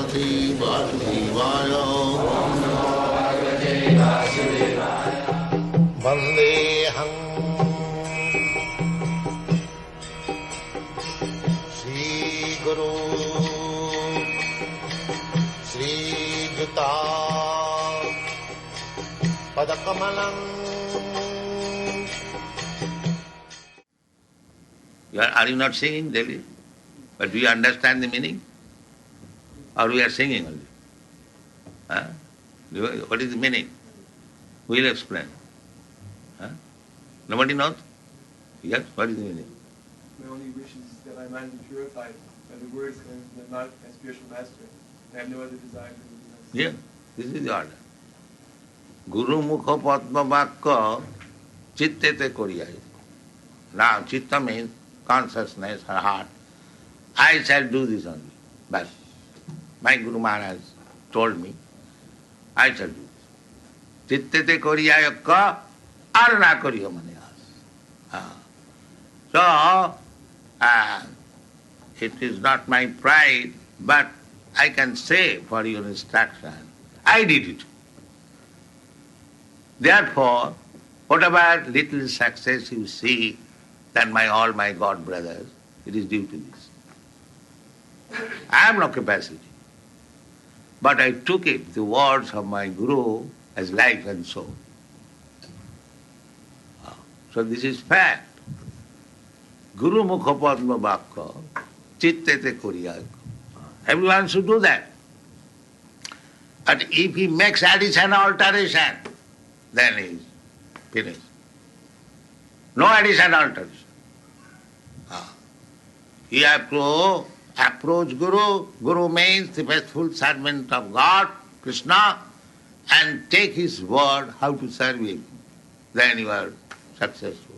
Bhagavate Vasudevaya. Vandeham Shri Guru Shri Juta Padakamalam. Are you not singing daily? But do you understand the meaning? Or we are singing only? Huh? What is the meaning? Who will explain? Huh? Nobody knows? Yes, what is the meaning? My only wish is that my mind be purified by the words coming from the mouth of my spiritual master. I have no other desire for anything else. Yeah, this is the order. Guru Mukha Padma Vakka Chittete Koriyai. Now, Chitta means consciousness or heart. I shall do this only. But my Guru Maharaj told me, I shall do this. Chittete Koriyai Ka Arna Koriyo Maniyas. So, it is not my pride, but I can say for your instruction, I did it. Therefore, whatever little success you see, then all my God brothers, it is due to this. I have no capacity. But I took it, the words of my Guru, as life and soul. So this is fact. Guru Mukha Padma Vakka Chittete Koriyai. Everyone should do that. But if he makes addition or alteration, then he is finished. No addition or alteration. You have to approach Guru. Guru means the faithful servant of God, Krishna, and take his word how to serve him. Then you are successful.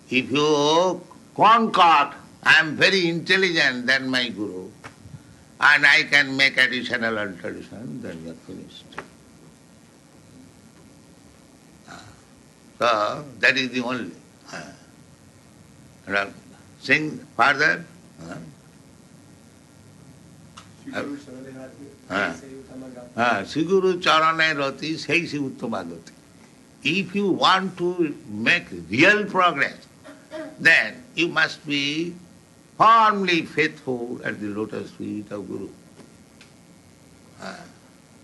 If you concord, I am very intelligent than my Guru, and I can make additional alteration, then you are finished. So, that is the only. Sing further. Siguru Charane Rati Seisi Uttamagati. If you want to make real progress, then you must be firmly faithful at the lotus feet of Guru.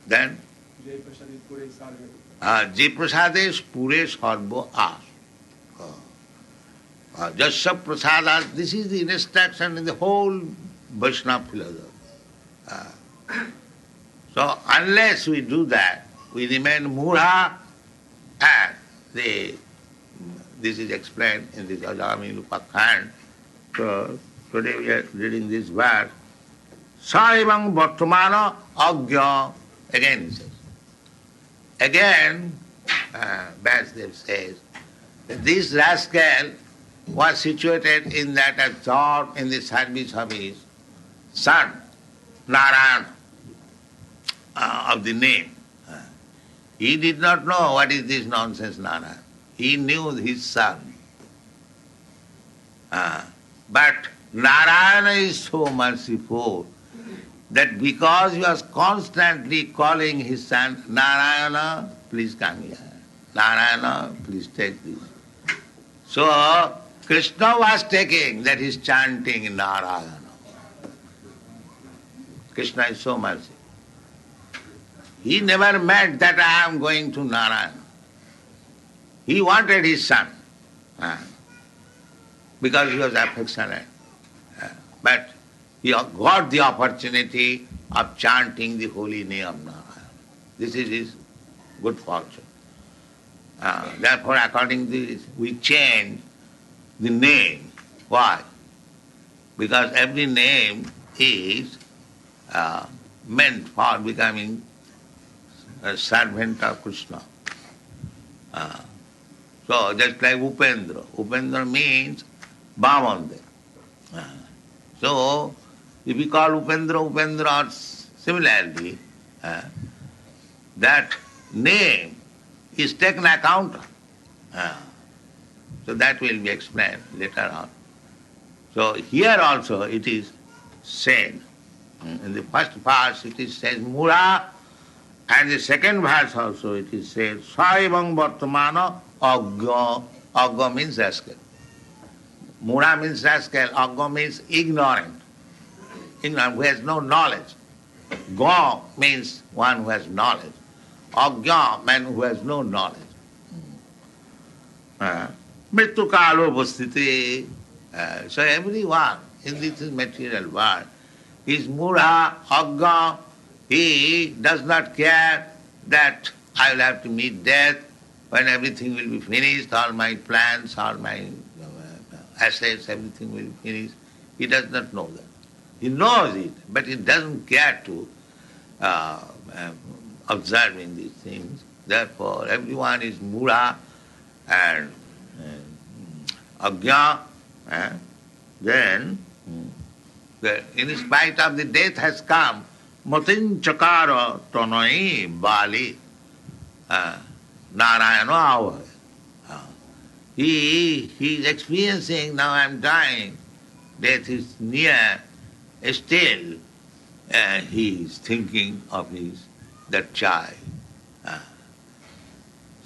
Then Jai Prasades Pure Sarva As. Jasya Prasadas, this is the instruction in the whole Vaishnava philosophy. So unless we do that, we remain mudha, and this is explained in this Ajami Upakhand. So today we are reading this verse. Sa evang vartamana agya. Again he says. Again, Vasudev says that this rascal was situated in that thought in the service of his son, Narayan, of the name. He did not know what is this nonsense Narayan. He knew his son. But Narayana is so merciful that because he was constantly calling his son, Narayana, please come here. Narayana, please take this. So, Krishna was taking, that is chanting Narayana. Krishna is so merciful. He never meant that I am going to Narayana. He wanted his son, because he was affectionate. But he got the opportunity of chanting the holy name of Narayana. This is his good fortune. Therefore, according to this, we change the name. Why? Because every name is meant for becoming a servant of Krishna. So, just like Upendra. Upendra means Vamandev. So, if we call Upendra, Upendra, similarly, that name is taken account of. So that will be explained later on. So here also it is said In the first verse it is said Mura, and the second verse also it is said Saivang Vartamana Agya. Agya means rascal. Mura means rascal, Agya means ignorant. Ignorant, who has no knowledge. Ga means one who has knowledge. Agya, man who has no knowledge. Mrittu kalo bhastite. So everyone in this material world is mura, agya. He does not care that I will have to meet death when everything will be finished, all my plans, all my assets, everything will be finished. He does not know that. He knows it, but he doesn't care to observing these things. Therefore, everyone is mura and agya. Then, in spite of the death has come, matin chakara tanai bali narayana avaya. He is experiencing, now I am dying, death is near, still he is thinking of that child.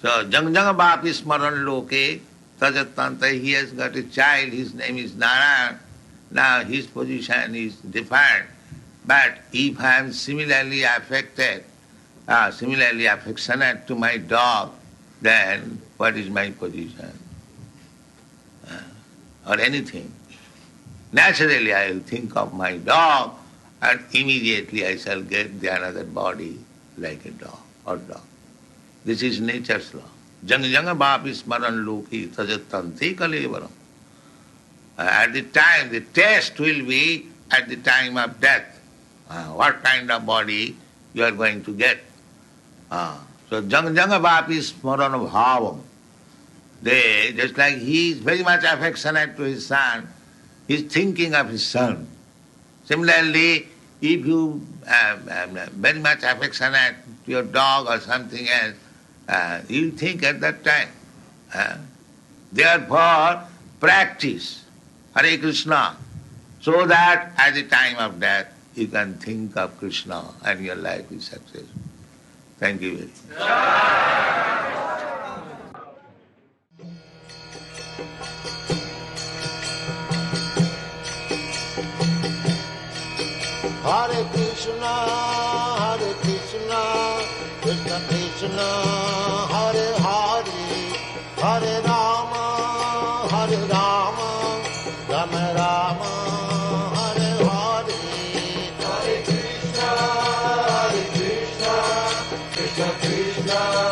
So, jang jang vapi smaran loke, tajatanta, he has got a child, his name is Narayan. Now his position is different. But if I am similarly affected, similarly affectionate to my dog, then what is my position? Or anything. Naturally I will think of my dog and immediately I shall get the another body like a dog or dog. This is nature's law. Jang janga vapi smaran loki tajatanti kalevaram. At the time, the test will be at the time of death. What kind of body you are going to get. So jang janga vapi smaran bhavam. They, just like he is very much affectionate to his son, he is thinking of his son. Similarly, if you very much affectionate to your dog or something else, you think at that time. Therefore, practice Hare Krishna so that at the time of death you can think of Krishna and your life is successful. Thank you very much. Hare Krishna, Krishna Krishna, Hare Hare, Hare Rama, Rama Rama, Hare Hare. Hare Krishna, Krishna Krishna.